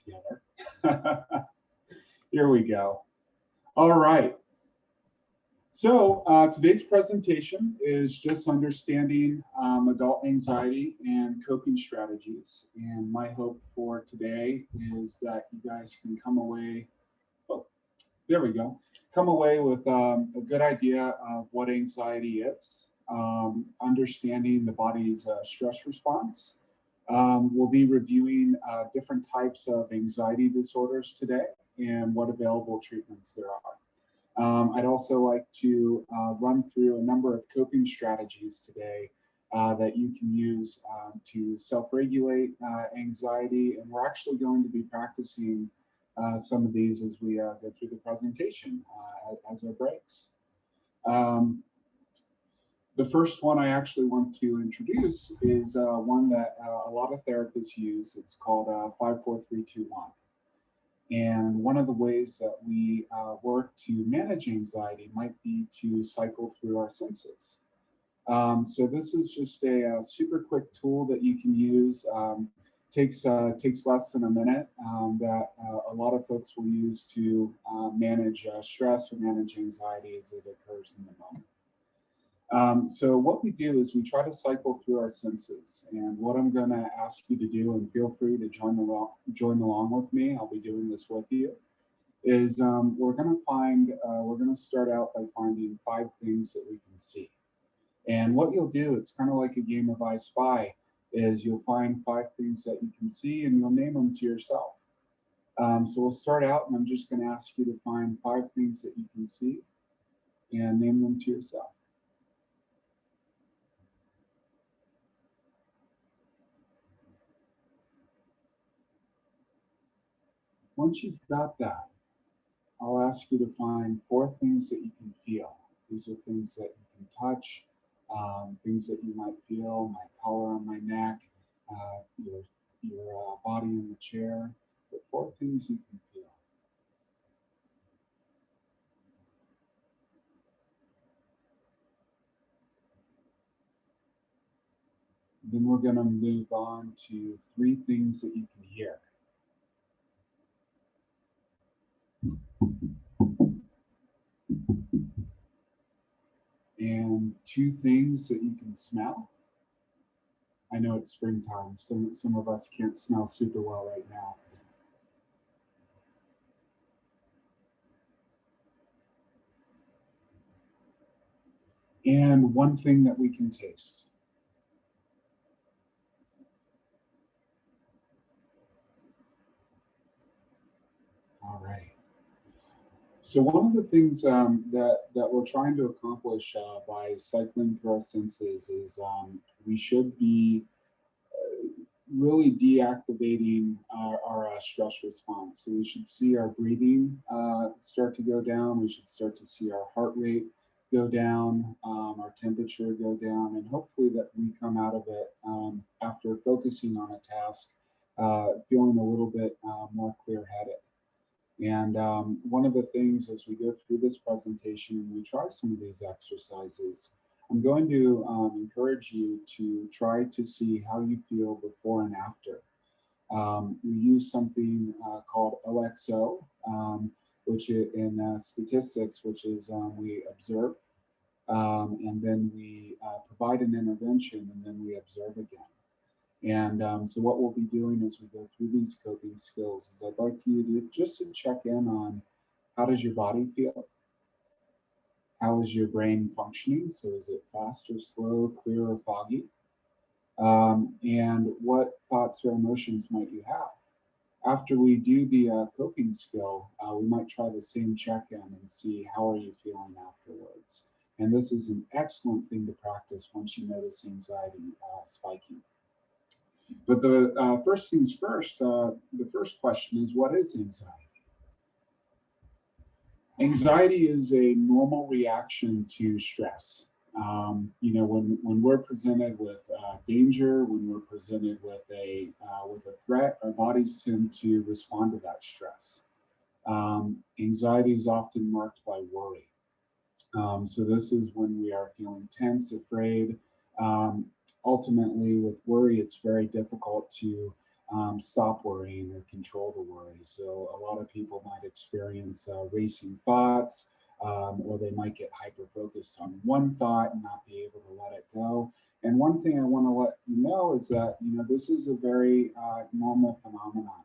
together. Here we go. All right. So today's presentation is just understanding adult anxiety and coping strategies. And my hope for today is that you guys can come away, oh, there we go, come away with a good idea of what anxiety is, understanding the body's stress response. We'll be reviewing different types of anxiety disorders today and what available treatments there are. I'd also like to run through a number of coping strategies today that you can use to self-regulate anxiety, and we're actually going to be practicing some of these as we go through the presentation as our breaks. The first one I actually want to introduce is one that a lot of therapists use. It's called 5-4-3-2-1. And one of the ways that we work to manage anxiety might be to cycle through our senses. So this is just a super quick tool that you can use. Takes less than a minute that a lot of folks will use to manage stress or manage anxiety as it occurs in the moment. So what we do is we try to cycle through our senses, and what I'm going to ask you to do, and feel free to join along with me, I'll be doing this with you, is we're going to start out by finding 5 things that we can see. And what you'll do, it's kind of like a game of I Spy, is you'll find 5 things that you can see and you'll name them to yourself. So we'll start out, and I'm just going to ask you to find 5 things that you can see and name them to yourself. Once you've got that, I'll ask you to find 4 things that you can feel. These are things that you can touch, things that you might feel, my collar on my neck, your body in the chair, but 4 things you can feel. Then we're going to move on to 3 things that you can hear. And 2 things that you can smell. I know it's springtime. Some of us can't smell super well right now. And 1 thing that we can taste. All right. So one of the things that we're trying to accomplish by cycling through our senses is we should be really deactivating our stress response. So we should see our breathing start to go down. We should start to see our heart rate go down, our temperature go down, and hopefully that we come out of it after focusing on a task, feeling a little bit more clear-headed. And one of the things as we go through this presentation and we try some of these exercises, I'm going to encourage you to try to see how you feel before and after. We use something called OXO, which in statistics, which is we observe, and then we provide an intervention, and then we observe again. And so what we'll be doing as we go through these coping skills is I'd like you to just check in on how does your body feel? How is your brain functioning? So is it fast or slow, clear or foggy? And what thoughts or emotions might you have? After we do the coping skill, we might try the same check-in and see how are you feeling afterwards. And this is an excellent thing to practice once you notice anxiety spiking. But the first things first, the first question is, what is anxiety? Anxiety is a normal reaction to stress. When we're presented with danger, when we're presented with a threat, our bodies tend to respond to that stress. Anxiety is often marked by worry. So this is when we are feeling tense, afraid. Ultimately, with worry, it's very difficult to stop worrying or control the worry. So a lot of people might experience racing thoughts, or they might get hyper focused on one thought and not be able to let it go. And one thing I want to let you know is that this is a very normal phenomenon.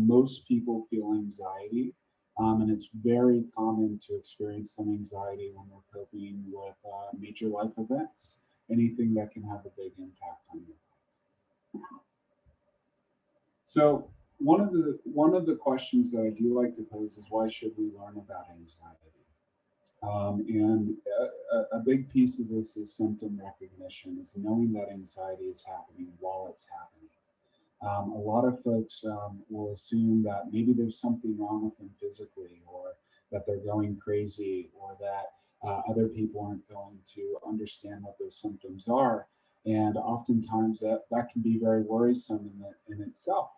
Most people feel anxiety, and it's very common to experience some anxiety when we're coping with major life events, anything that can have a big impact on you. So one of the questions that I do like to pose is, why should we learn about anxiety? And a big piece of this is symptom recognition, is knowing that anxiety is happening while it's happening. A lot of folks will assume that maybe there's something wrong with them physically, or that they're going crazy, or that other people aren't going to understand what those symptoms are. And oftentimes that can be very worrisome in itself.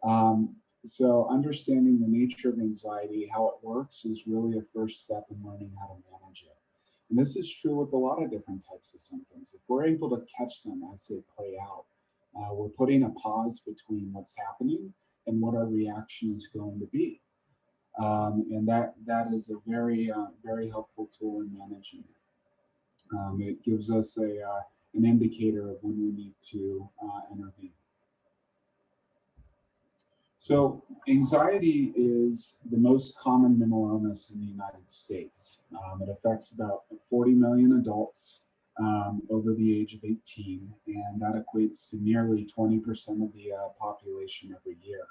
Um, so understanding the nature of anxiety, how it works, is really a first step in learning how to manage it. And this is true with a lot of different types of symptoms. If we're able to catch them as they play out, we're putting a pause between what's happening and what our reaction is going to be. And that is a very helpful tool in managing it. It gives us an indicator of when we need to intervene. So anxiety is the most common mental illness in the United States. It affects about 40 million adults over the age of 18, and that equates to nearly 20% of the population every year.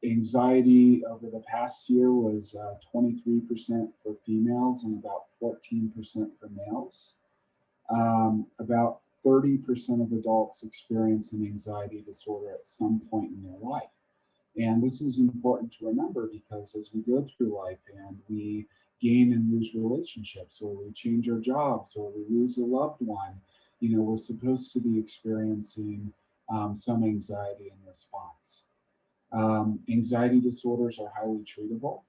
Anxiety over the past year was 23% for females and about 14% for males. About 30% of adults experience an anxiety disorder at some point in their life. And this is important to remember, because as we go through life and we gain and lose relationships, or we change our jobs, or we lose a loved one, we're supposed to be experiencing some anxiety in response. Anxiety disorders are highly treatable.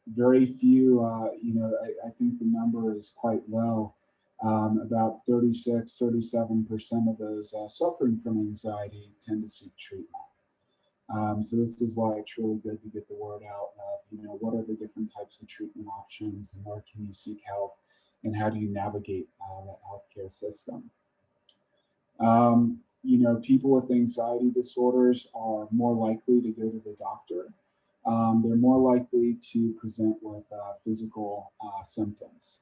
Very few, I think the number is quite low. About 36, 37% of those suffering from anxiety tend to seek treatment. So this is why it's really good to get the word out of, what are the different types of treatment options, and where can you seek help, and how do you navigate that healthcare system. People with anxiety disorders are more likely to go to the doctor. They're more likely to present with physical symptoms.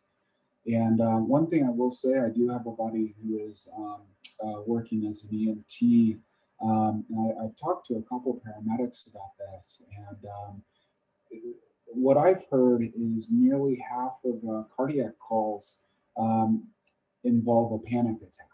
And one thing I will say, I do have a buddy who is working as an EMT. And I've talked to a couple paramedics about this. And what I've heard is nearly half of cardiac calls involve a panic attack.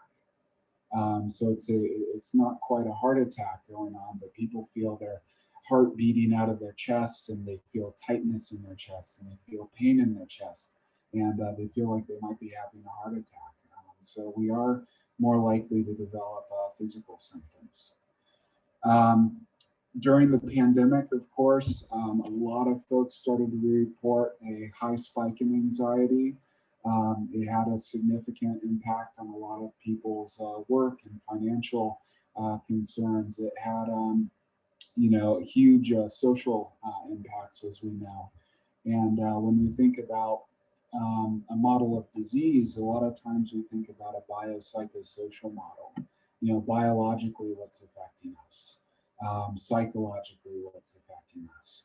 So it's not quite a heart attack going on, but people feel their heart beating out of their chest, and they feel tightness in their chest, and they feel pain in their chest, and they feel like they might be having a heart attack. So we are more likely to develop physical symptoms. During the pandemic, of course, a lot of folks started to report a high spike in anxiety. It had a significant impact on a lot of people's work and financial concerns. It had, huge social impacts, as we know. And when we think about a model of disease, a lot of times we think about a biopsychosocial model. Biologically, what's affecting us, psychologically, what's affecting us,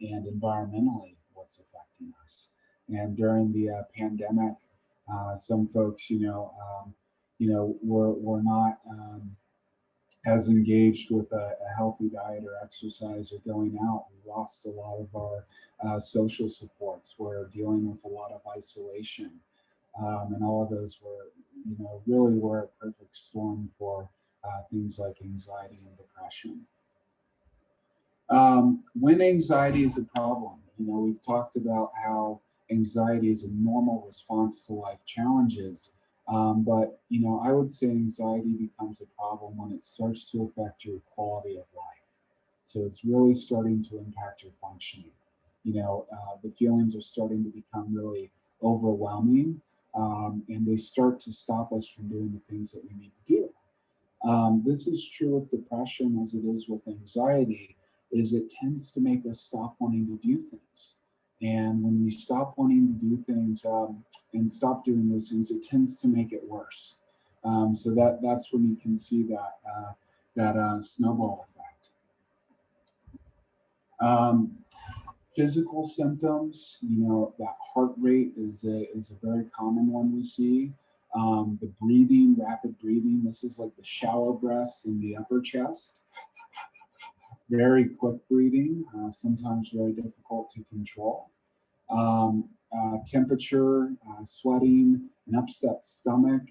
and environmentally, what's affecting us. And during the pandemic, some folks, were not as engaged with a healthy diet or exercise or going out. We lost a lot of our social supports. We're dealing with a lot of isolation. And all of those were, really were a perfect storm for things like anxiety and depression. When anxiety is a problem, we've talked about how anxiety is a normal response to life challenges. But I would say anxiety becomes a problem when it starts to affect your quality of life. So it's really starting to impact your functioning. The feelings are starting to become really overwhelming, and they start to stop us from doing the things that we need to do. This is true with depression as it is with anxiety, is it tends to make us stop wanting to do things. And when we stop wanting to do things and stop doing those things, it tends to make it worse. So that's when you can see that snowball effect. Physical symptoms, that heart rate is a very common one we see. The breathing, rapid breathing, this is like the shallow breaths in the upper chest. Very quick breathing, sometimes very difficult to control. Temperature, sweating, an upset stomach,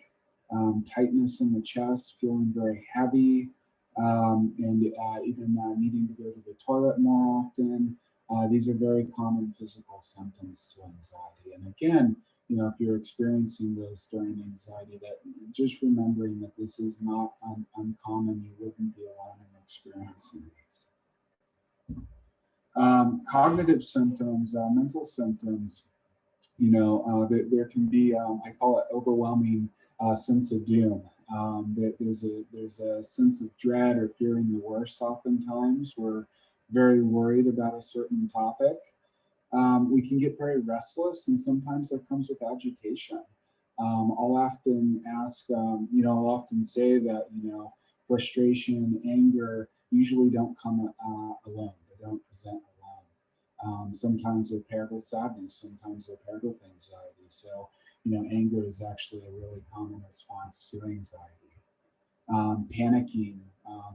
tightness in the chest, feeling very heavy, and even needing to go to the toilet more often. These are very common physical symptoms to anxiety. And again, if you're experiencing those during anxiety, that just remembering that this is not uncommon, you wouldn't be alone in experiencing these. Cognitive symptoms, mental symptoms, there can be, I call it overwhelming sense of doom. There's a sense of dread or fearing the worst oftentimes. We're very worried about a certain topic. We can get very restless, and sometimes that comes with agitation. I'll often ask, I'll often say that, frustration, anger usually don't come alone. They don't present alone. Sometimes they're paired with sadness, sometimes they're paired with anxiety. So, anger is actually a really common response to anxiety. Panicking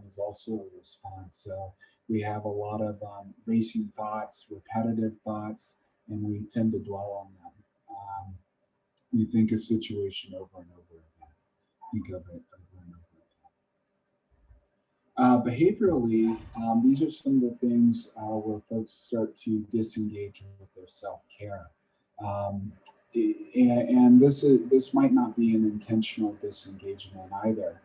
is also a response. So we have a lot of racing thoughts, repetitive thoughts, and we tend to dwell on them. We think a situation over and over again. Think of it over and over again. Behaviorally, these are some of the things where folks start to disengage with their self-care. And this might not be an intentional disengagement either.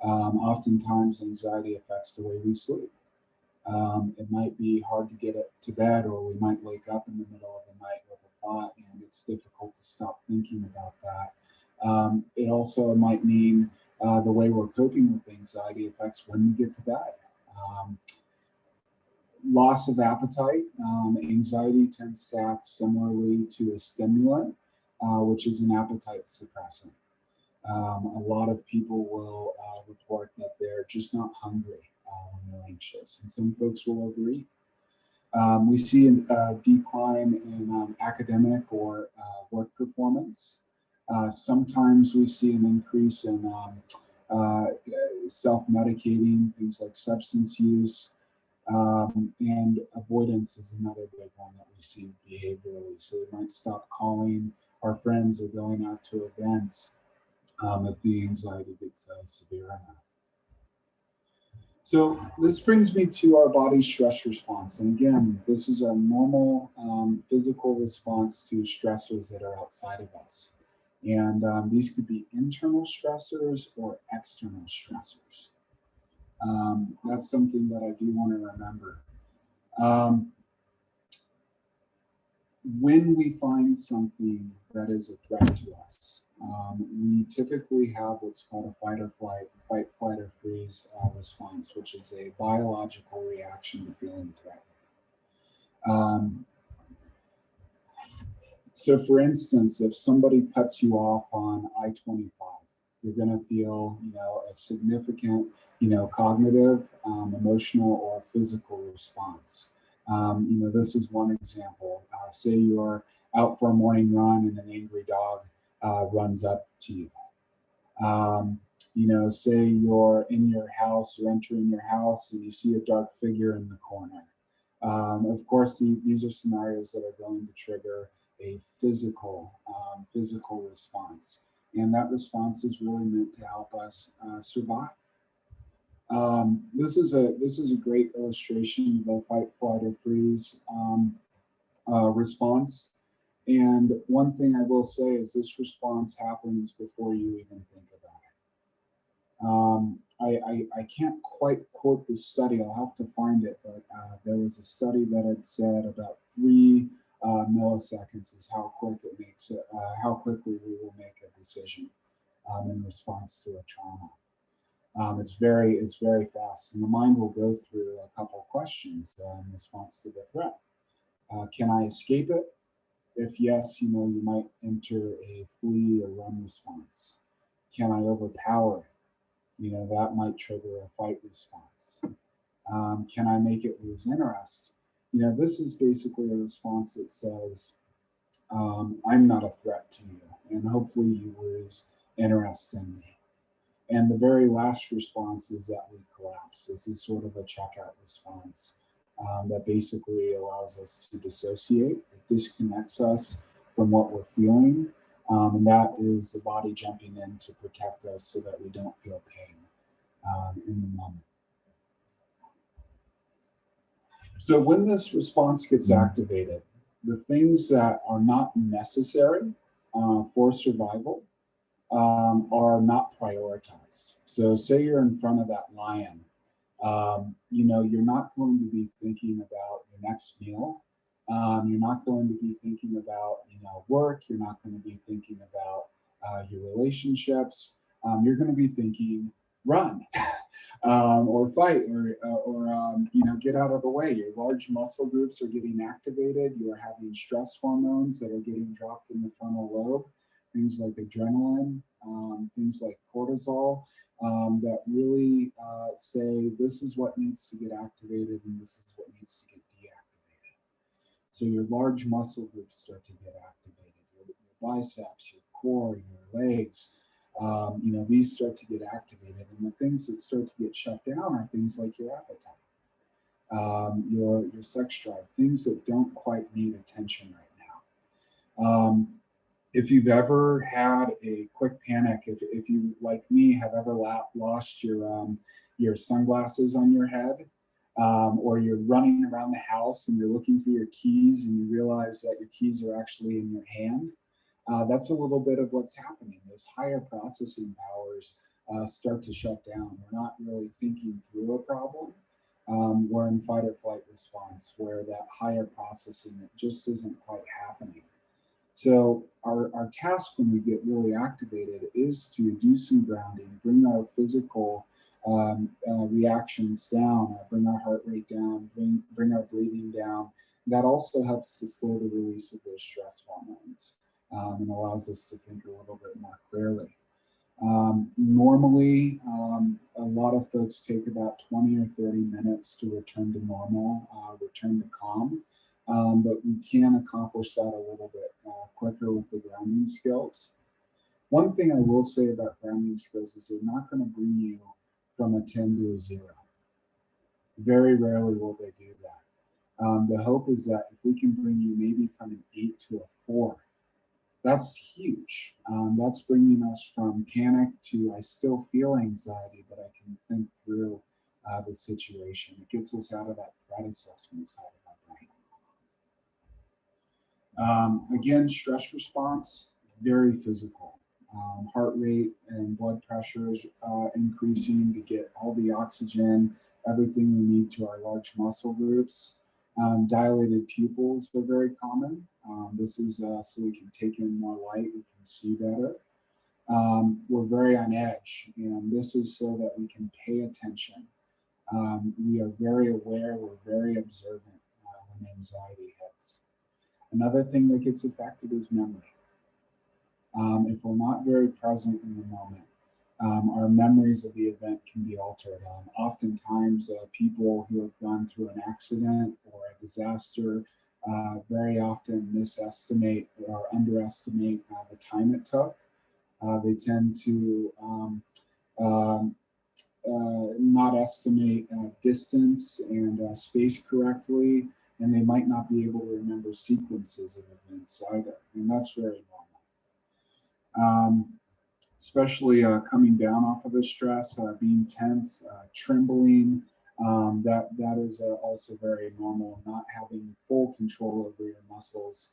Oftentimes, anxiety affects the way we sleep. It might be hard to get to bed, or we might wake up in the middle of the night with a thought, and it's difficult to stop thinking about that. It also might mean the way we're coping with anxiety affects when we get to bed. Loss of appetite. Anxiety tends to act similarly to a stimulant, which is an appetite suppressant. A lot of people will report that they're just not hungry when they're anxious, and some folks will overeat. We see a decline in academic or work performance. Sometimes we see an increase in self-medicating, things like substance use, and avoidance is another big one that we see behaviorally. So we might stop calling our friends or going out to events if the anxiety gets severe enough. So this brings me to our body's stress response. And again, this is a normal physical response to stressors that are outside of us. And these could be internal stressors or external stressors. That's something that I do want to remember. When we find something that is a threat to us, we typically have what's called a fight, flight, or freeze response, which is a biological reaction to feeling threatened. So for instance, if somebody cuts you off on I-25, you're going to feel, a significant, cognitive, emotional, or physical response. This is one example. Say you're out for a morning run and an angry dog runs up to you. Say you're in your house or entering your house and you see a dark figure in the corner. Of course, these are scenarios that are going to trigger a physical response, and that response is really meant to help us survive. This is a great illustration of a fight, flight, or freeze response. And one thing I will say is this response happens before you even think about it. I can't quite quote the study. I'll have to find it, but there was a study that had said about 3 milliseconds is how quickly we will make a decision in response to a trauma. It's very fast, and the mind will go through a couple of questions in response to the threat. Can I escape it? If yes, you might enter a flee or run response. Can I overpower it? That might trigger a fight response. Can I make it lose interest? This is basically a response that says, I'm not a threat to you, and hopefully you lose interest in me. And the very last response is that we collapse. This is sort of a checkout response that basically allows us to dissociate. It disconnects us from what we're feeling. And that is the body jumping in to protect us so that we don't feel pain in the moment. So when this response gets activated, the things that are not necessary for survival are not prioritized. So say you're in front of that lion, you're not going to be thinking about your next meal. You're not going to be thinking about, work. You're not going to be thinking about your relationships. You're going to be thinking, run, or fight, or get out of the way. Your large muscle groups are getting activated. You are having stress hormones that are getting dropped in the frontal lobe. Things like adrenaline, things like cortisol, that really say this is what needs to get activated and this is what needs to get deactivated. So your large muscle groups start to get activated, your biceps, your core, your legs, these start to get activated. And the things that start to get shut down are things like your appetite, your sex drive, things that don't quite need attention right now. If you've ever had a quick panic, if you, like me, have ever lost your sunglasses on your head, or you're running around the house and you're looking for your keys and you realize that your keys are actually in your hand, that's a little bit of what's happening. Those higher processing powers start to shut down. We're not really thinking through a problem. We're in fight or flight response, where that higher processing, it just isn't quite happening. So our task when we get really activated is to do some grounding, bring our physical reactions down, bring our heart rate down, bring our breathing down. That also helps to slow the release of those stress hormones and allows us to think a little bit more clearly. Normally, a lot of folks take about 20 or 30 minutes to return to normal, return to calm. But we can accomplish that a little bit quicker with the grounding skills. One thing I will say about grounding skills is they're not going to bring you from a 10 to a 0. Very rarely will they do that. The hope is that if we can bring you maybe from an 8 to a 4, that's huge. That's bringing us from panic to I still feel anxiety, but I can think through the situation. It gets us out of that threat assessment side of our brain. Again, stress response, very physical. Heart rate and blood pressure is increasing to get all the oxygen, everything we need to our large muscle groups. Dilated pupils are very common. This is so we can take in more light, we can see better. We're very on edge, and this is so that we can pay attention. We are very aware, we're very observant when anxiety hits. Another thing that gets affected is memory. If we're not very present in the moment, our memories of the event can be altered. Oftentimes, people who have gone through an accident or a disaster very often misestimate or underestimate the time it took. They tend to not estimate distance and space correctly, and they might not be able to remember sequences of events either, and that's very normal. Especially coming down off of the stress, being tense, trembling, that is also very normal. Not having full control over your muscles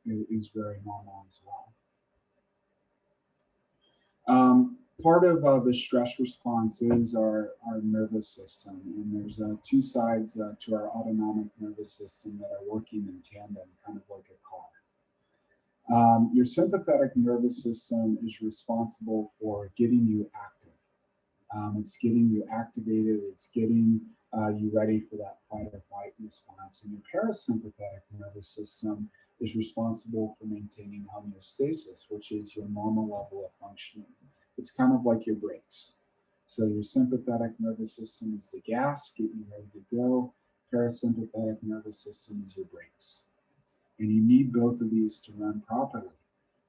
is very normal as well. Part of the stress response is our nervous system, and there's two sides to our autonomic nervous system that are working in tandem, kind of like a car. Your sympathetic nervous system is responsible for getting you active. It's getting you activated. It's getting you ready for that fight or flight response. And your parasympathetic nervous system is responsible for maintaining homeostasis, which is your normal level of functioning. It's kind of like your brakes. So your sympathetic nervous system is the gas, get you ready to go. Parasympathetic nervous system is your brakes. And you need both of these to run properly.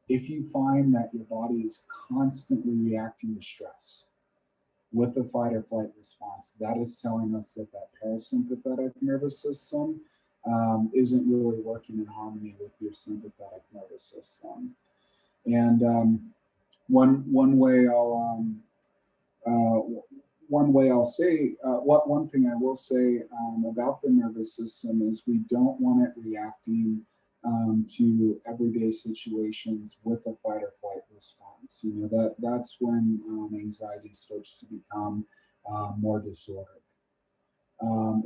If you find that your body is constantly reacting to stress with a fight or flight response, that is telling us that that parasympathetic nervous system isn't really working in harmony with your sympathetic nervous system. And one way uh, I'll say, one thing I will say about the nervous system is we don't want it reacting to everyday situations with a fight or flight response. You know, that's when anxiety starts to become more disordered.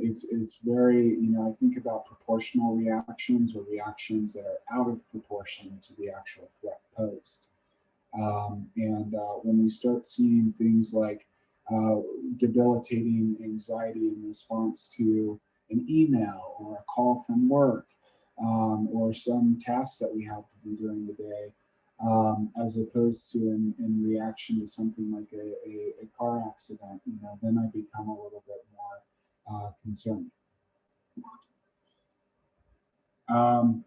It's very, you know, I think about proportional reactions or reactions that are out of proportion to the actual threat posed. And when we start seeing things like uh, debilitating anxiety in response to an email or a call from work, or some tasks that we have to do during the day, as opposed to in reaction to something like a car accident, you know, then I become a little bit more concerned. Um,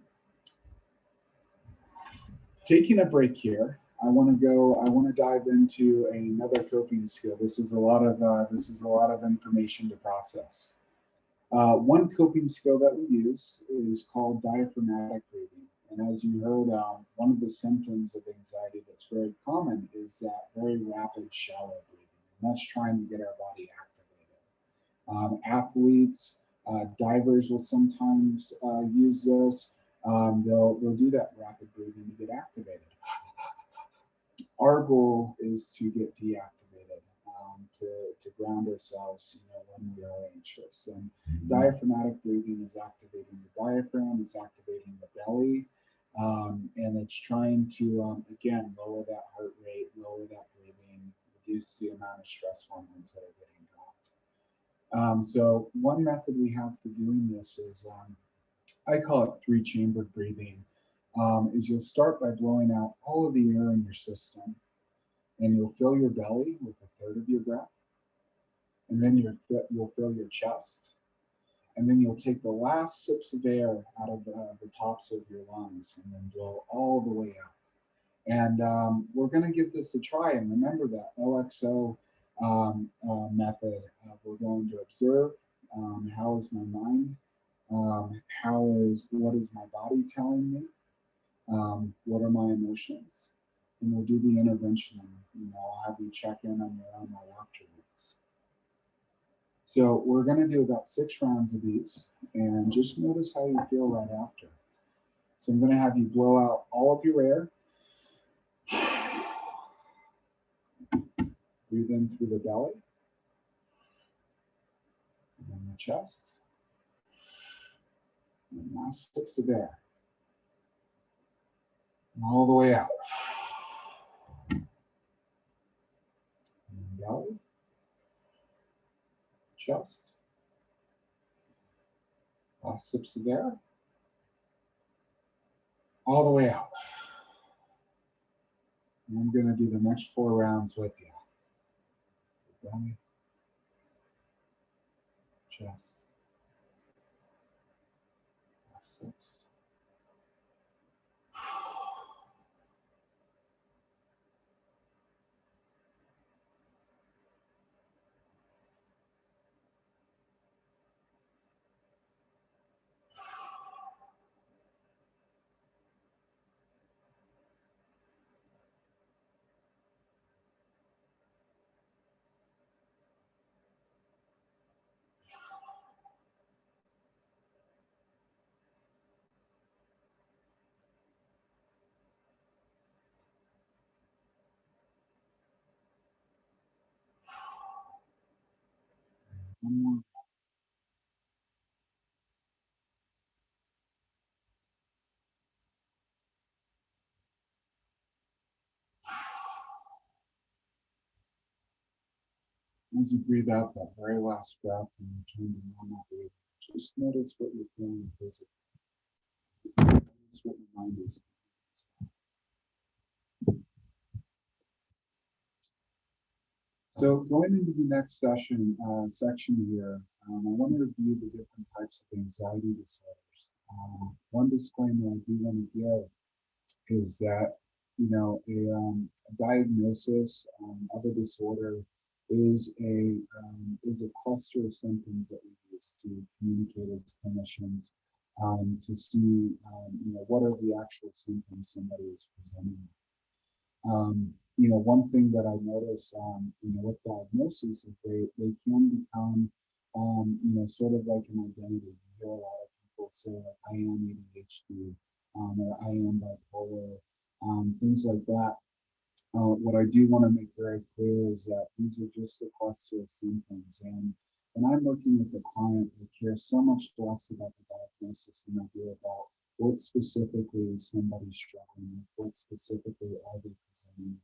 Taking a break here, I want to dive into another coping skill. This is a lot of information to process. One coping skill that we use is called diaphragmatic breathing. And as you heard, one of the symptoms of anxiety that's very common is that very rapid, shallow breathing. And that's trying to get our body activated. Athletes, divers will sometimes use this. They'll do that rapid breathing to get activated. Our goal is to get deactivated, to ground ourselves, you know, when we are anxious. And diaphragmatic breathing is activating the diaphragm, it's activating the belly, and it's trying to, again, lower that heart rate, lower that breathing, reduce the amount of stress hormones that are getting dropped. So one method we have for doing this is, I call it three-chambered breathing. Is you'll start by blowing out all of the air in your system, and you'll fill your belly with a third of your breath, and then you'll fill your chest, and then you'll take the last sips of air out of the tops of your lungs, and then blow all the way out. And we're going to give this a try, and remember that LXO method. We're going to observe how is my mind, what is my body telling me, what are my emotions, and we'll do the intervention. And, you know, I'll have you check in on your own right afterwards. So we're going to do about 6 rounds of these, and just notice how you feel right after. So I'm going to have you blow out all of your air. Breathe in through the belly, and then the chest, and last sips of air, and all the way out. And belly, chest, last sips of air, all the way out. And I'm going to do the next 4 rounds with you. Belly, chest, last 6. One more. As you breathe out that very last breath and return to normal breathing, just notice what you're feeling physically. Notice what your mind is. So going into the next section here, I want to review the different types of anxiety disorders. One disclaimer I do want to give is that, a diagnosis of a disorder is a cluster of symptoms that we use to communicate as clinicians to see, what are the actual symptoms somebody is presenting. One thing that I notice, with diagnosis is they can become, sort of like an identity. You hear a lot of people say, like, I am ADHD, or I am bipolar, things like that. What I do want to make very clear is that these are just a cluster of symptoms. And when I'm working with a client, they care so much less about the diagnosis than I do about what specifically is somebody struggling with, what specifically are they presenting.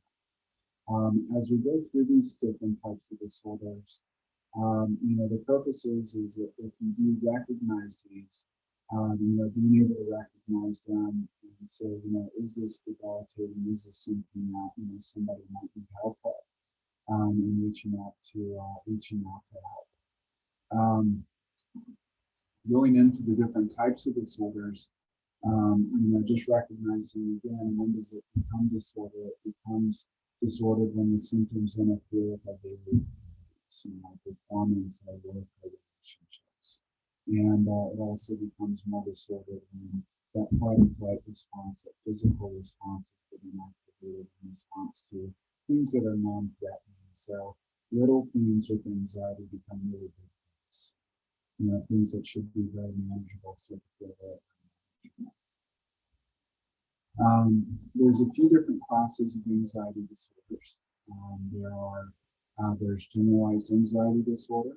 As we go through these different types of disorders, the purpose is that if you do recognize these, being able to recognize them and say, is this debilitating? Is this something that, somebody might need help with, and reaching out to help. Going into the different types of disorders, just recognizing again, when does it become disorder? It becomes disordered when the symptoms interfere with our daily performance, our work, our relationships. And it also becomes more disordered when that fight and flight response, that physical response is getting activated in response to things that are non-threatening. So little things with anxiety become really big things. Things that should be very manageable. So there's a few different classes of anxiety disorders. There's generalized anxiety disorder,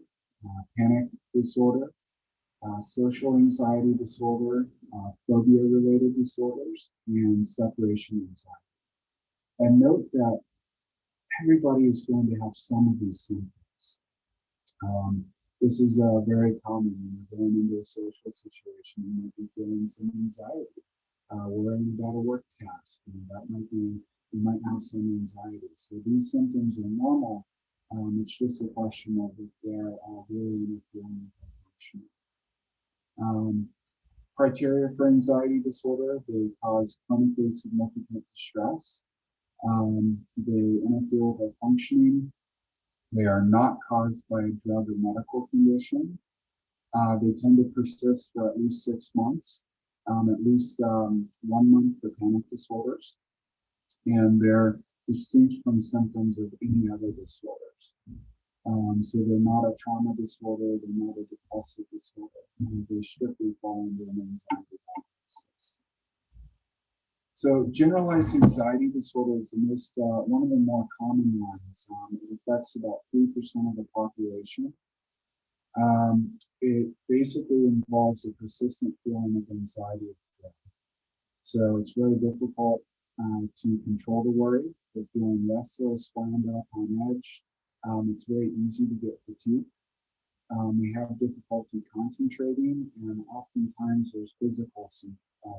panic disorder, social anxiety disorder, phobia-related disorders, and separation anxiety. And note that everybody is going to have some of these symptoms. This is very common when you're going into a social situation. You might be feeling some anxiety, worrying about a work task. You might have some anxiety. So these symptoms are normal. It's just a question of if they're really interfering with our functioning. Criteria for anxiety disorder: they cause clinically significant distress. They interfere with our functioning. They are not caused by a drug or medical condition. They tend to persist for at least 6 months, at least 1 month for panic disorders, and they're distinct from symptoms of any other disorders. So they're not a trauma disorder, they're not a depressive disorder, they strictly fall under an anxiety diagnosis. So generalized anxiety disorder is one of the more common ones. It affects about 3% of the population. It basically involves a persistent feeling of anxiety or fear. So it's very difficult to control the worry. They're feeling restless, wound up, on edge. It's very easy to get fatigued. We have difficulty concentrating, and oftentimes there's physical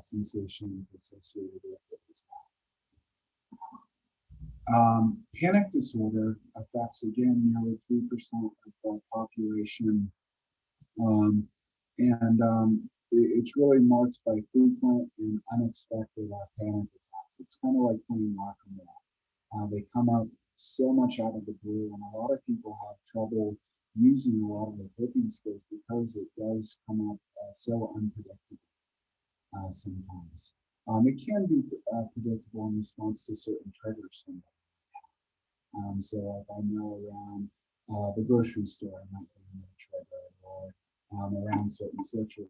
sensations associated with it as well. Panic disorder affects, again, nearly 3% of the population. It's really marked by frequent and unexpected panic attacks. It's kind of like playing whack-a-mole. They come up so much out of the blue, and a lot of people have trouble using a lot of their coping skills because it does come up so unpredictable sometimes. It can be predictable in response to certain triggers. So if I know around the grocery store, I might be a trigger, or around certain social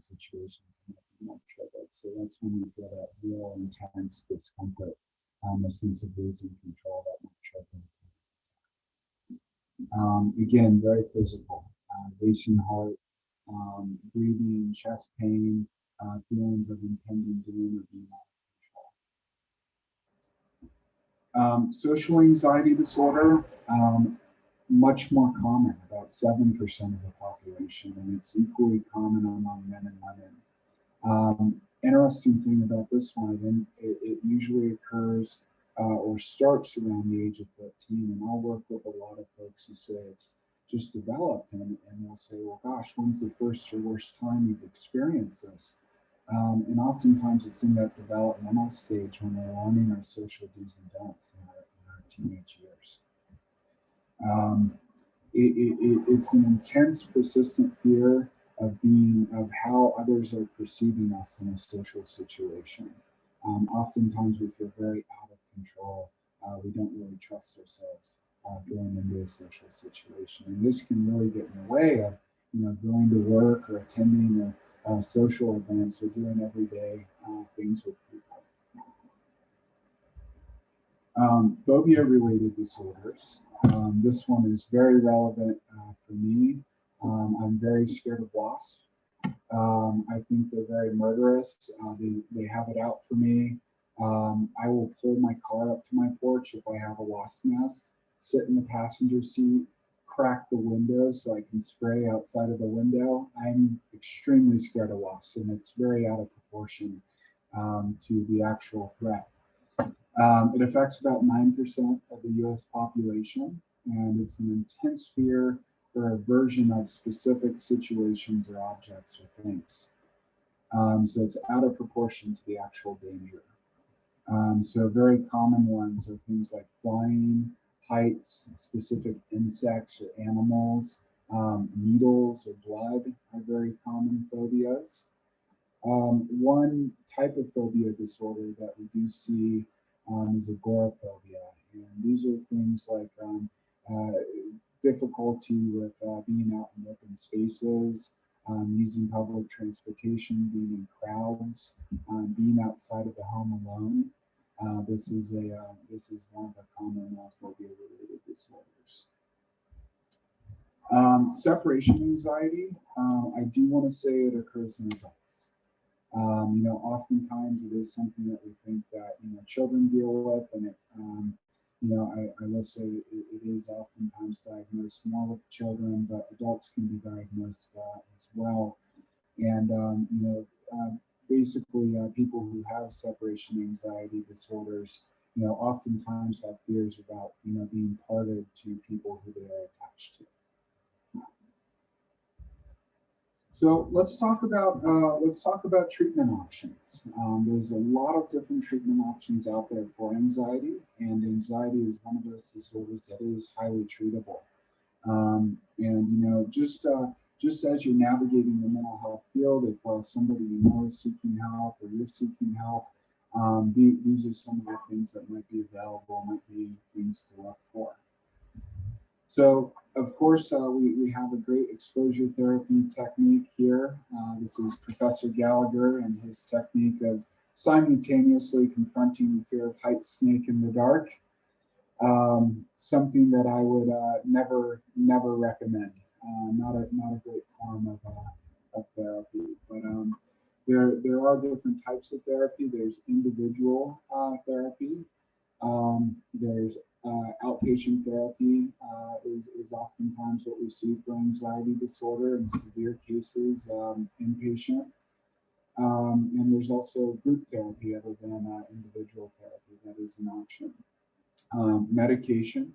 situations, I might be more triggered. So that's when you get a real intense discomfort, a sense of losing control that might trigger. Again, very physical, racing heart, breathing, chest pain, feelings of impending doom or being out of control. Social anxiety disorder, much more common, about 7% of the population, and it's equally common among men and women. Interesting thing about this one, and it usually occurs or starts around the age of 13, and I'll work with a lot of folks who say it's just developed, and they'll say, well, gosh, when's the first or worst time you've experienced this? And oftentimes it's in that developmental stage when we're learning our social do's and don'ts in our teenage years. It's an intense, persistent fear of how others are perceiving us in a social situation. Oftentimes we feel very out of control. We don't really trust ourselves going into a social situation, and this can really get in the way of, going to work or attending social events or doing everyday things with people. Phobia-related disorders. This one is very relevant for me. I'm very scared of wasps. I think they're very murderous. They have it out for me. I will pull my car up to my porch if I have a wasp nest, sit in the passenger seat, crack the window so I can spray outside of the window. I'm extremely scared of wasps, and it's very out of proportion to the actual threat. It affects about 9% of the US population, and it's an intense fear or aversion of specific situations or objects or things. So it's out of proportion to the actual danger. So very common ones are things like flying, heights, specific insects or animals, needles or blood are very common phobias. One type of phobia disorder that we do see is agoraphobia, and these are things like difficulty with being out in open spaces, using public transportation, being in crowds, being outside of the home alone. This is one of the common phobia-related disorders. Separation anxiety. I do want to say it occurs in adults. Oftentimes it is something that we think that children deal with, and it, I will say it is oftentimes diagnosed more with children, but adults can be diagnosed as well. And basically, people who have separation anxiety disorders, oftentimes have fears about being parted to people who they are attached to. So let's talk about treatment options. There's a lot of different treatment options out there for anxiety, and anxiety is one of those disorders that is highly treatable. And just as you're navigating the mental health field, if somebody you know is seeking help or you're seeking help, these are some of the things that might be available, might be things to look for. So, of course, we have a great exposure therapy technique here. This is Professor Gallagher and his technique of simultaneously confronting the fear of heights, snake in the dark. Something that I would never recommend. Not a great form of therapy. But there are different types of therapy. There's individual therapy. There's outpatient therapy is oftentimes what we see for anxiety disorder. In severe cases, inpatient. And there's also group therapy other than individual therapy. That is an option. Medication,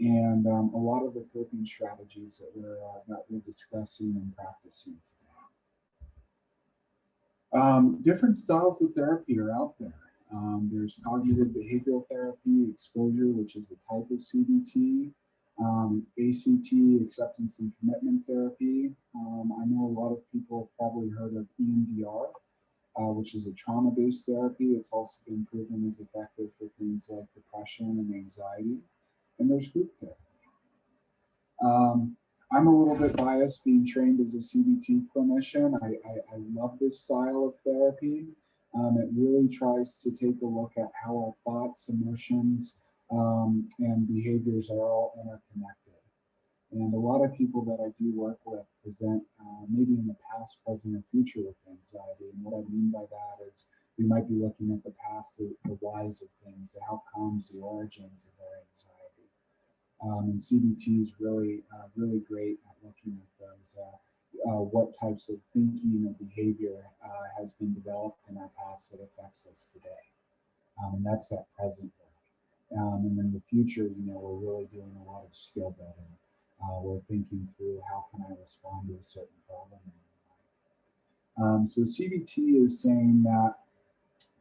and a lot of the coping strategies that we're discussing and practicing today. Different styles of therapy are out there. There's cognitive behavioral therapy, exposure, which is the type of CBT, ACT, acceptance and commitment therapy. I know a lot of people have probably heard of EMDR, which is a trauma-based therapy. It's also been proven as effective for things like depression and anxiety. And there's group therapy. I'm a little bit biased being trained as a CBT clinician. I love this style of therapy. It really tries to take a look at how our thoughts, emotions, and behaviors are all interconnected. And a lot of people that I do work with present maybe in the past, present, or future with anxiety. And what I mean by that is we might be looking at the past, the whys of things, the outcomes, the origins of their anxiety. And CBT is really, really great at looking at those, what types of thinking or behavior has been developed in our past that affects us today. And that's that present work. And in the future, we're really doing a lot of skill building. We're thinking through how can I respond to a certain problem. So CBT is saying that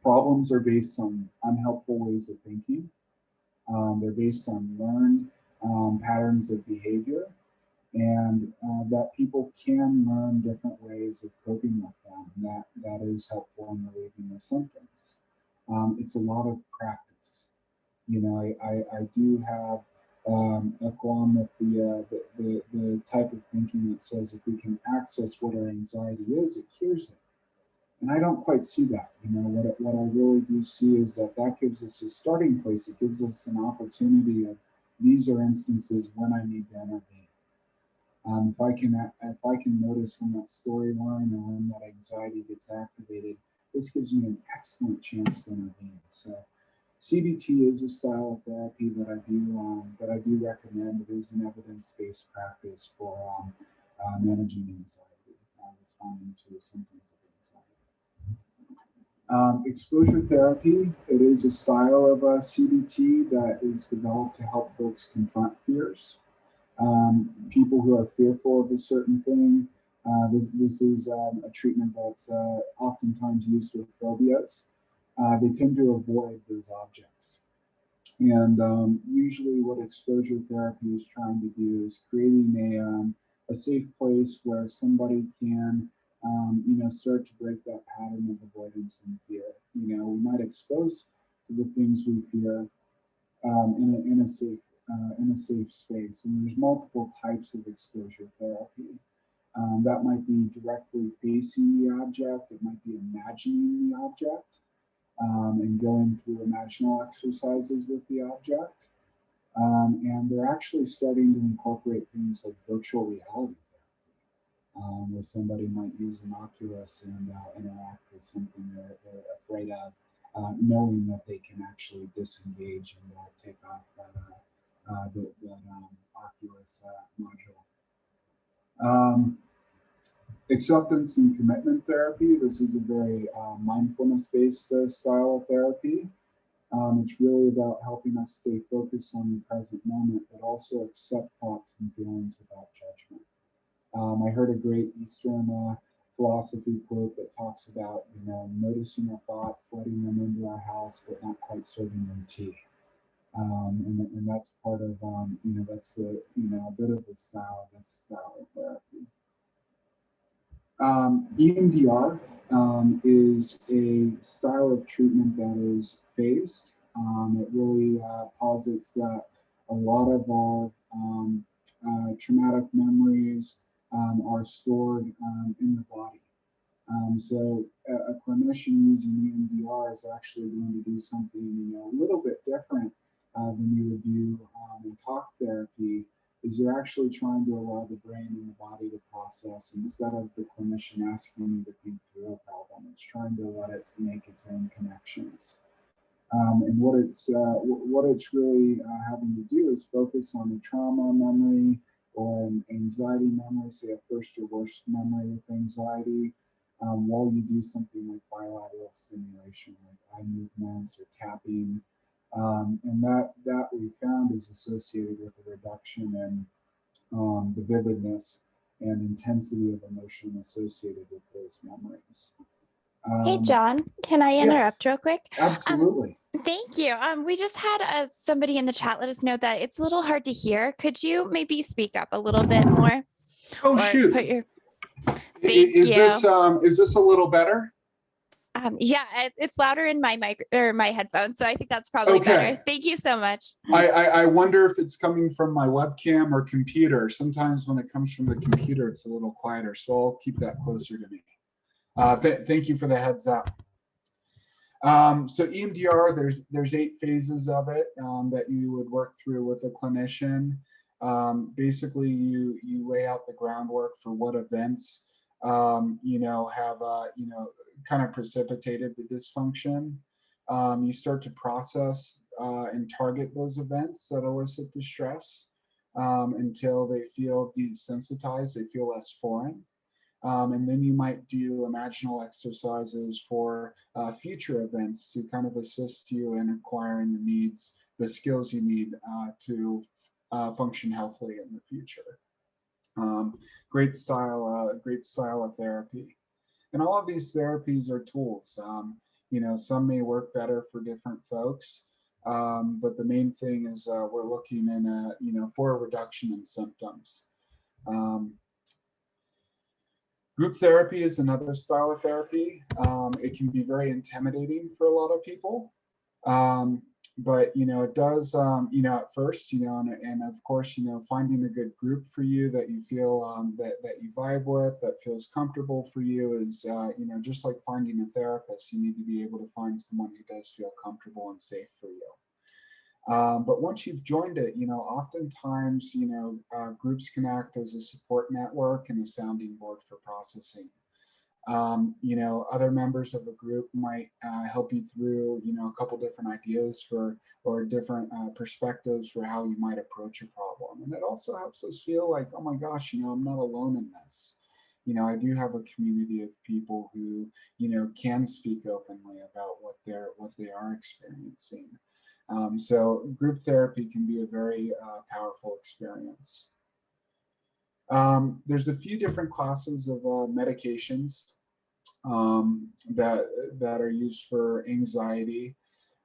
problems are based on unhelpful ways of thinking. They're based on learned patterns of behavior, and that people can learn different ways of coping with them. And that is helpful in relieving their symptoms. It's a lot of practice. I do have a qualm with the type of thinking that says if we can access what our anxiety is, it cures it. And I don't quite see that. What I really do see is that gives us a starting place. It gives us an opportunity of these are instances when I need to intervene. If I can notice when that storyline or when that anxiety gets activated, this gives me an excellent chance to intervene. So CBT is a style of therapy that I do recommend. It is an evidence-based practice for managing anxiety, responding to symptoms of anxiety. Exposure therapy, it is a style of CBT that is developed to help folks confront fears. People who are fearful of a certain thing, this is a treatment that's oftentimes used with phobias. They tend to avoid those objects. And usually what exposure therapy is trying to do is creating a safe place where somebody can start to break that pattern of avoidance and fear. We might expose to the things we fear in a safe space. And there's multiple types of exposure therapy. That might be directly facing the object. It might be imagining the object and going through imaginal exercises with the object. And they're actually starting to incorporate things like virtual reality therapy, where somebody might use an Oculus and interact with something they're afraid of, knowing that they can actually disengage and take off that Oculus module. Acceptance and commitment therapy. This is a very mindfulness-based style of therapy. It's really about helping us stay focused on the present moment, but also accept thoughts and feelings without judgment. I heard a great Eastern philosophy quote that talks about, noticing our thoughts, letting them into our house, but not quite serving them tea. And that's part of, that's a bit of the style of this style of therapy. EMDR is a style of treatment that is phased. It really posits that a lot of our traumatic memories are stored in the body. So a clinician using EMDR is actually going to do something a little bit different than you would do in talk therapy. Is you're actually trying to allow the brain and the body to process instead of the clinician asking you to think through a problem. It's trying to let it make its own connections. And what it's really having to do is focus on a trauma memory or an anxiety memory, say a first or worst memory with anxiety, while you do something like bilateral stimulation, like eye movements or tapping. And that we found is associated with a reduction in the vividness and intensity of emotion associated with those memories. Hey, John, can I interrupt real quick? Absolutely. Thank you. We just had somebody in the chat let us know that it's a little hard to hear. Could you maybe speak up a little bit more? Oh, shoot. Put your... Is this a little better? Yeah, it's louder in my my headphones, so I think that's probably better. Thank you so much. I wonder if it's coming from my webcam or computer. Sometimes when it comes from the computer, it's a little quieter, so I'll keep that closer to me. Thank you for the heads up. So EMDR, there's 8 phases of it that you would work through with a clinician. Basically, you lay out the groundwork for what events have kind of precipitated the dysfunction. You start to process and target those events that elicit distress. until they feel desensitized, they feel less foreign. And then you might do imaginal exercises for future events to kind of assist you in acquiring the skills you need to function healthily in the future. Great style of therapy. And all of these therapies are tools. Some may work better for different folks, but the main thing is we're looking for a reduction in symptoms. Group therapy is another style of therapy. It can be very intimidating for a lot of people. But it does at first, and of course, finding a good group for you that you feel that you vibe with, that feels comfortable for you is just like finding a therapist. You need to be able to find someone who does feel comfortable and safe for you. But once you've joined it, oftentimes groups can act as a support network and a sounding board for processing. Other members of a group might help you through, a couple different ideas or different perspectives for how you might approach a problem. And it also helps us feel like, oh my gosh, I'm not alone in this. I do have a community of people who, can speak openly about what they are experiencing. So group therapy can be a very powerful experience. There's a few different classes of medications that are used for anxiety.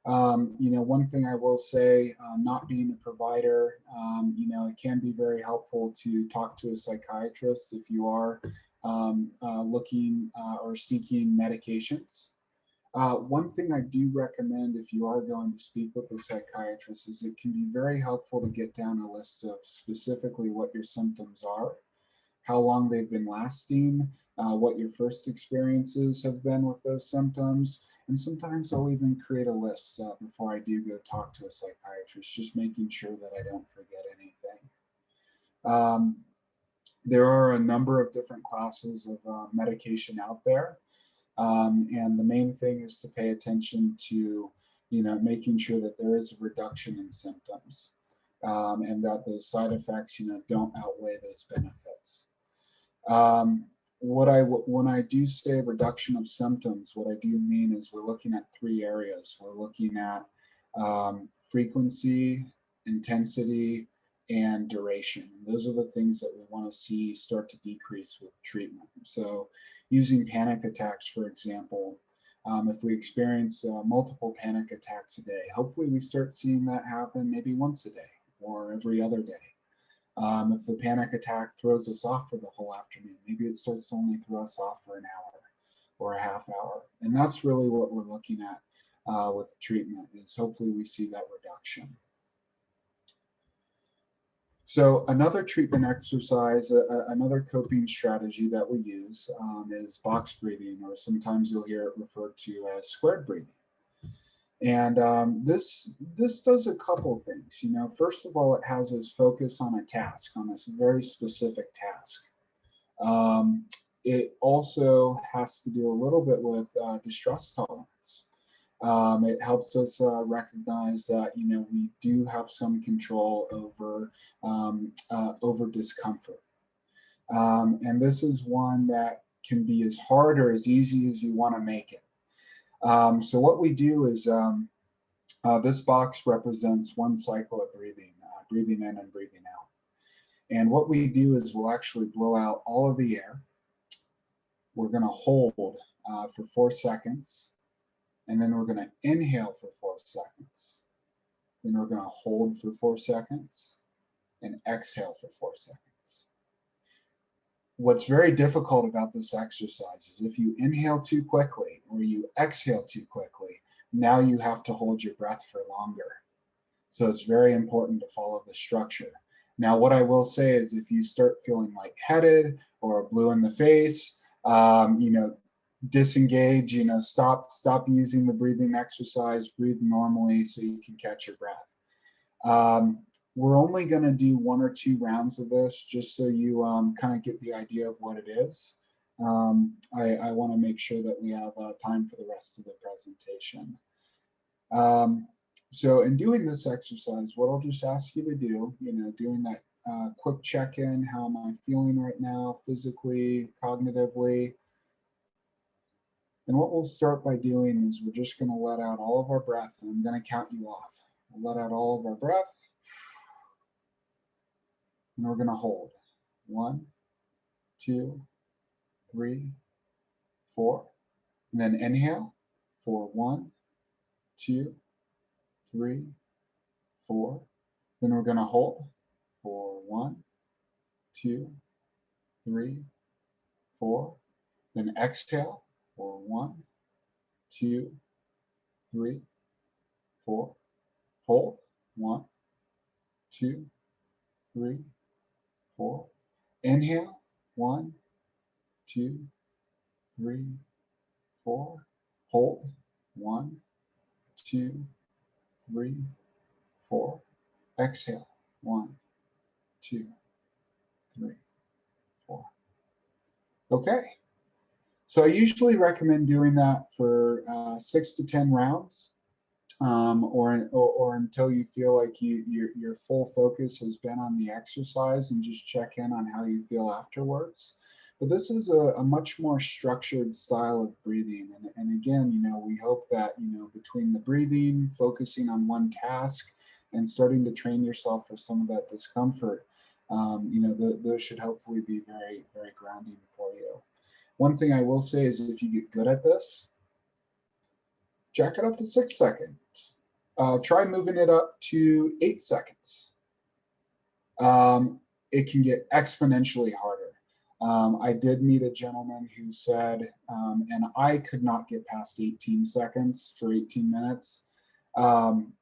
One thing I will say, not being a provider, it can be very helpful to talk to a psychiatrist if you are looking or seeking medications. One thing I do recommend if you are going to speak with a psychiatrist is it can be very helpful to get down a list of specifically what your symptoms are, how long they've been lasting, what your first experiences have been with those symptoms. And sometimes I'll even create a list before I do go talk to a psychiatrist, just making sure that I don't forget anything. There are a number of different classes of medication out there. And the main thing is to pay attention to, making sure that there is a reduction in symptoms and that those side effects, don't outweigh those benefits. When I do say reduction of symptoms, what I do mean is we're looking at three areas. We're looking at frequency, intensity, and duration. Those are the things that we want to see start to decrease with treatment. So using panic attacks, for example, if we experience multiple panic attacks a day, hopefully we start seeing that happen maybe once a day or every other day. If the panic attack throws us off for the whole afternoon, maybe it starts to only throw us off for an hour or a half hour. And that's really what we're looking at with treatment, is hopefully we see that reduction. So another treatment exercise, another coping strategy that we use is box breathing, or sometimes you'll hear it referred to as squared breathing. And this does a couple things. First of all, it has us focus on a task, on a very specific task. It also has to do a little bit with distress tolerance. It helps us recognize that we do have some control over discomfort, and this is one that can be as hard or as easy as you want to make it. So what we do is this box represents one cycle of breathing, breathing in and breathing out. And what we do is we'll actually blow out all of the air. We're going to hold for 4 seconds. And then we're going to inhale for 4 seconds. Then we're going to hold for 4 seconds and exhale for 4 seconds. What's very difficult about this exercise is if you inhale too quickly or you exhale too quickly, now you have to hold your breath for longer. So it's very important to follow the structure. Now, what I will say is if you start feeling lightheaded or blue in the face, disengage, stop using the breathing exercise, breathe normally so you can catch your breath. We're only going to do 1 or 2 rounds of this just so you kind of get the idea of what it is. I want to make sure that we have time for the rest of the presentation. So in doing this exercise, what I'll just ask you to do, doing that quick check-in. How am I feeling right now, physically, cognitively? And what we'll start by doing is we're just going to let out all of our breath, and I'm going to count you off. We'll let out all of our breath, and we're going to hold. 1, 2, 3, 4. And then inhale for 1, 2, 3, 4. Then we're going to hold for 1, 2, 3, 4. Then exhale for 1, 2, 3, 4. Hold. 1, 2, 3, 4. Inhale. 1, 2, 3, 4. Hold. 1, 2, 3, 4. Exhale. 1, 2, 3, 4. Okay. So I usually recommend doing that for 6 to 10 rounds, or until you feel like your full focus has been on the exercise, and just check in on how you feel afterwards. But this is a much more structured style of breathing. And again, we hope that, between the breathing, focusing on one task, and starting to train yourself for some of that discomfort, those should hopefully be very, very grounding for you. One thing I will say is, if you get good at this, jack it up to 6 seconds. Try moving it up to 8 seconds. It can get exponentially harder. I did meet a gentleman who said, and I could not get past 18 seconds for 18 minutes.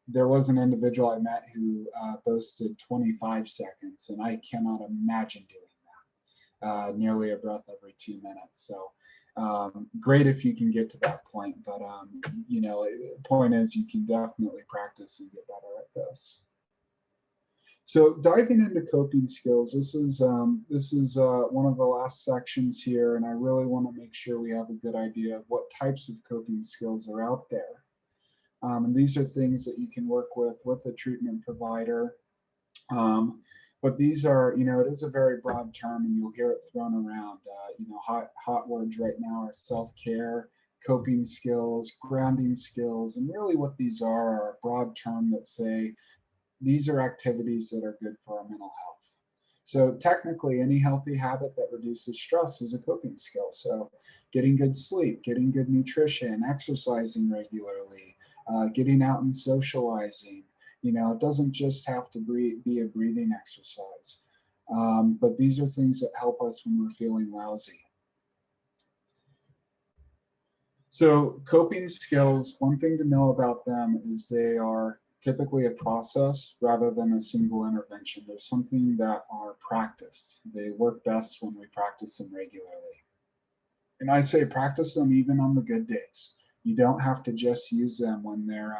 There was an individual I met who boasted 25 seconds, and I cannot imagine doing that. Nearly a breath every 2 minutes. So great if you can get to that point, but the point is, you can definitely practice and get better at this. So diving into coping skills, this is one of the last sections here, and I really want to make sure we have a good idea of what types of coping skills are out there. And these are things that you can work with a treatment provider. But these are, it is a very broad term, and you'll hear it thrown around. Hot words right now are self-care, coping skills, grounding skills, and really what these are a broad term that say these are activities that are good for our mental health. So technically, any healthy habit that reduces stress is a coping skill. So getting good sleep, getting good nutrition, exercising regularly, getting out and socializing. It doesn't just have to be a breathing exercise, but these are things that help us when we're feeling lousy. So coping skills, one thing to know about them is they are typically a process rather than a single intervention. There's something that are practiced. They work best when we practice them regularly. And I say practice them even on the good days. You don't have to just use them when they're,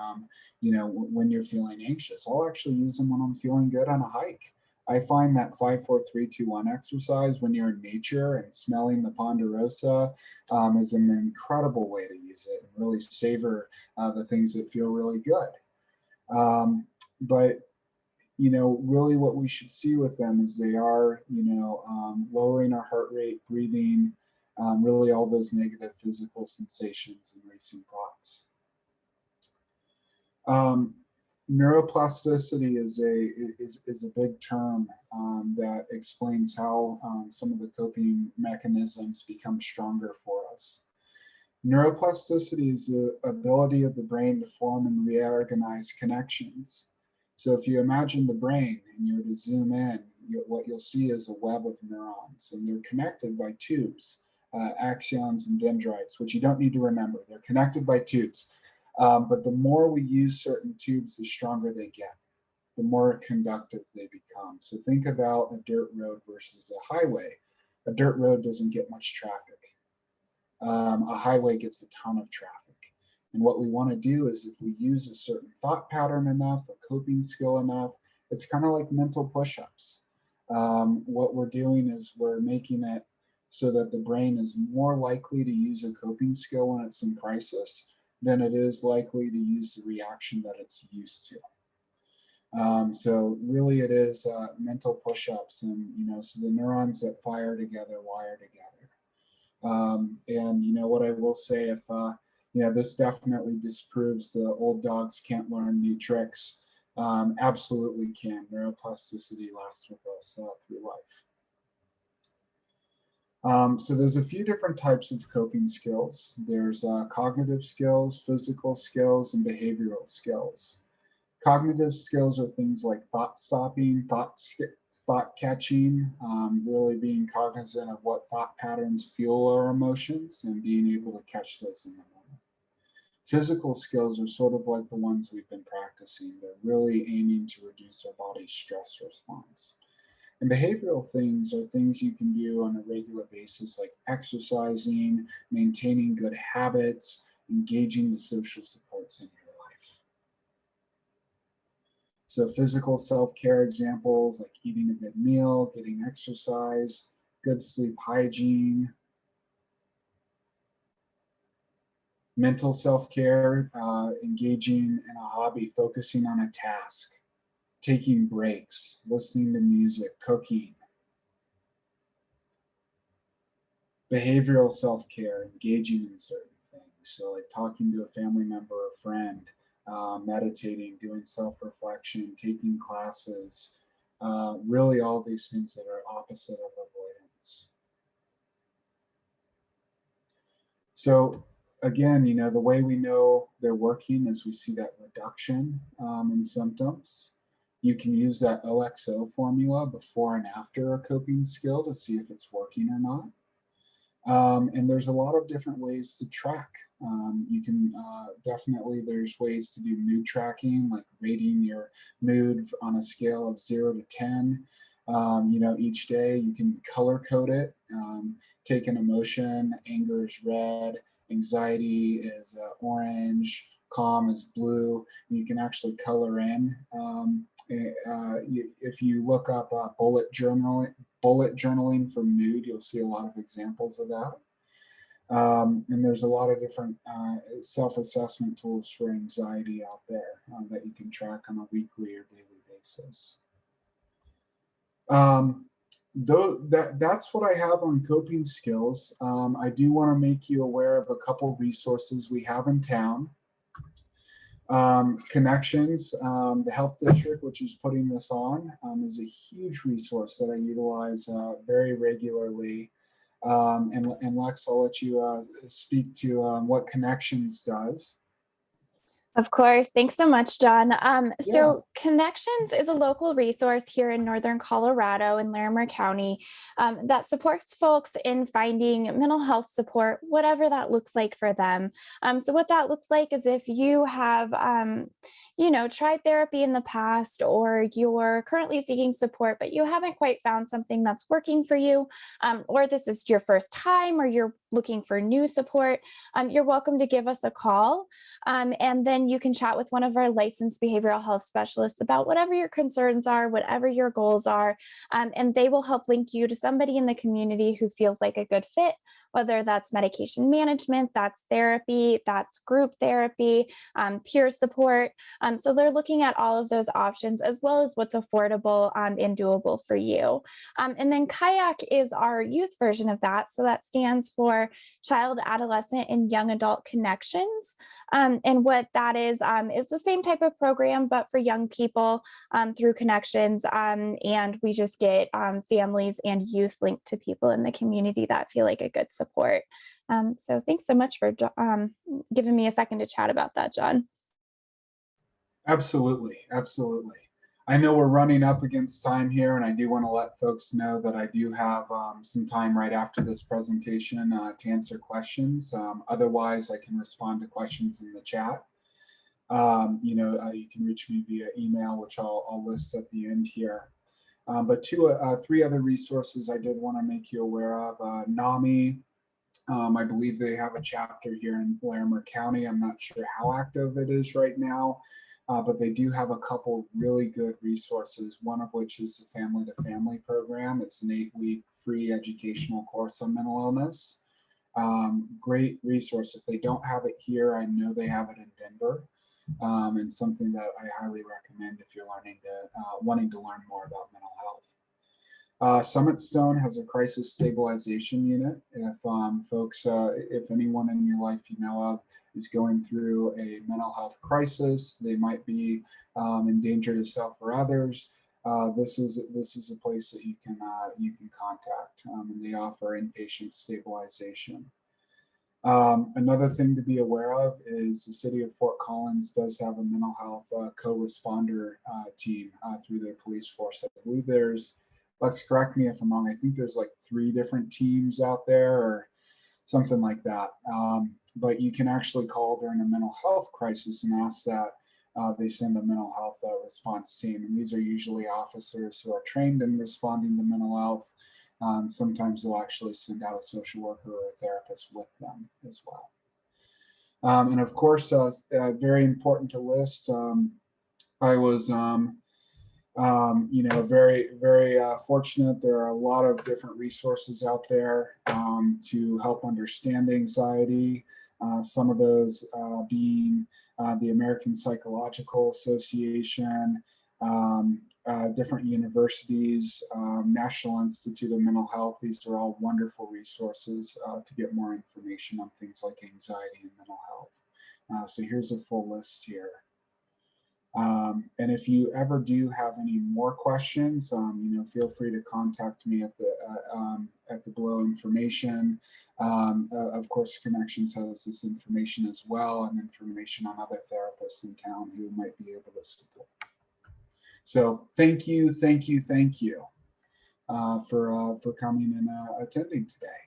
when you're feeling anxious. I'll actually use them when I'm feeling good on a hike. I find that 5, 4, 3, 2, 1 exercise when you're in nature and smelling the ponderosa is an incredible way to use it and really savor the things that feel really good. But really what we should see with them is they are, lowering our heart rate, breathing, really all those negative physical sensations and racing thoughts. Neuroplasticity is a big term that explains how some of the coping mechanisms become stronger for us. Neuroplasticity is the ability of the brain to form and reorganize connections. So if you imagine the brain and you were to zoom in, what you'll see is a web of neurons, and they're connected by tubes, axons and dendrites, which you don't need to remember. They're connected by tubes. But the more we use certain tubes, the stronger they get, the more conductive they become. So think about a dirt road versus a highway. A dirt road doesn't get much traffic. A highway gets a ton of traffic. And what we want to do is, if we use a certain thought pattern enough, a coping skill enough, it's kind of like mental push-ups. What we're doing is we're making it so that the brain is more likely to use a coping skill when it's in crisis than it is likely to use the reaction that it's used to. So really it is mental push-ups, and, so the neurons that fire together wire together. And what I will say, if, this definitely disproves the old dogs can't learn new tricks. Absolutely can. Neuroplasticity lasts with us through life. So there's a few different types of coping skills. There's cognitive skills, physical skills, and behavioral skills. Cognitive skills are things like thought stopping, thought catching, really being cognizant of what thought patterns fuel our emotions and being able to catch those in the moment. Physical skills are sort of like the ones we've been practicing. They're really aiming to reduce our body's stress response. And behavioral things are things you can do on a regular basis, like exercising, maintaining good habits, engaging the social supports in your life. So physical self-care examples like eating a good meal, getting exercise, good sleep hygiene. Mental self-care, engaging in a hobby, focusing on a task, taking breaks, listening to music, cooking. Behavioral self-care, engaging in certain things. So like talking to a family member or friend, meditating, doing self-reflection, taking classes, really all these things that are opposite of avoidance. So again, the way we know they're working is we see that reduction in symptoms. You can use that OXO formula before and after a coping skill to see if it's working or not. And there's a lot of different ways to track. You can definitely, there's ways to do mood tracking, like rating your mood on a scale of 0 to 10. Each day you can color code it. Take an emotion, anger is red, anxiety is orange, calm is blue. You can actually color in. If you look up bullet journaling for mood, you'll see a lot of examples of that. And there's a lot of different self-assessment tools for anxiety out there that you can track on a weekly or daily basis. That's what I have on coping skills. I do want to make you aware of a couple resources we have in town. Connections, the health district, which is putting this on, is a huge resource that I utilize very regularly. And Lex, I'll let you speak to what Connections does. Of course. Thanks so much, John. So Connections is a local resource here in Northern Colorado in Larimer County that supports folks in finding mental health support, whatever that looks like for them. So what that looks like is if you have, tried therapy in the past, or you're currently seeking support, but you haven't quite found something that's working for you, or this is your first time, or you're looking for new support, you're welcome to give us a call. And then you can chat with one of our licensed behavioral health specialists about whatever your concerns are, whatever your goals are, and they will help link you to somebody in the community who feels like a good fit, whether that's medication management, that's therapy, that's group therapy, peer support. So they're looking at all of those options as well as what's affordable and doable for you. And then Kayak is our youth version of that. So that stands for Child, Adolescent, and Young Adult Connections. And what that is the same type of program, but for young people through Connections. And we just get families and youth linked to people in the community that feel like a good support. So thanks so much for giving me a second to chat about that, John. Absolutely. Absolutely. I know we're running up against time here, and I do want to let folks know that I do have some time right after this presentation to answer questions. Otherwise, I can respond to questions in the chat. You can reach me via email, which I'll list at the end here. But three other resources I did want to make you aware of. NAMI, I believe they have a chapter here in Larimer County. I'm not sure how active it is right now. But they do have a couple really good resources, one of which is the Family to Family program. It's an 8-week free educational course on mental illness. Great resource. If they don't have it here, I know they have it in Denver. and something that I highly recommend if you're wanting to learn more about mental health. Summit Stone has a crisis stabilization unit. If if anyone in your life you know of is going through a mental health crisis, they might be in danger to self or others. This is a place that you can contact, and they offer inpatient stabilization. Another thing to be aware of is the city of Fort Collins does have a mental health co-responder team through their police force. I believe let's correct me if I'm wrong, I think there's like 3 different teams out there or something like that. But you can actually call during a mental health crisis and ask that they send a mental health response team. And these are usually officers who are trained in responding to mental health. Sometimes they'll actually send out a social worker or a therapist with them as well. And of course, very important to list, I was very, very fortunate. There are a lot of different resources out there to help understand anxiety. Some of those being the American Psychological Association, different universities, National Institute of Mental Health. These are all wonderful resources to get more information on things like anxiety and mental health. So here's a full list here. And if you ever do have any more questions, feel free to contact me at the below information. Of course, Connections has this information as well, and information on other therapists in town who might be able to support. So thank you for coming and attending today.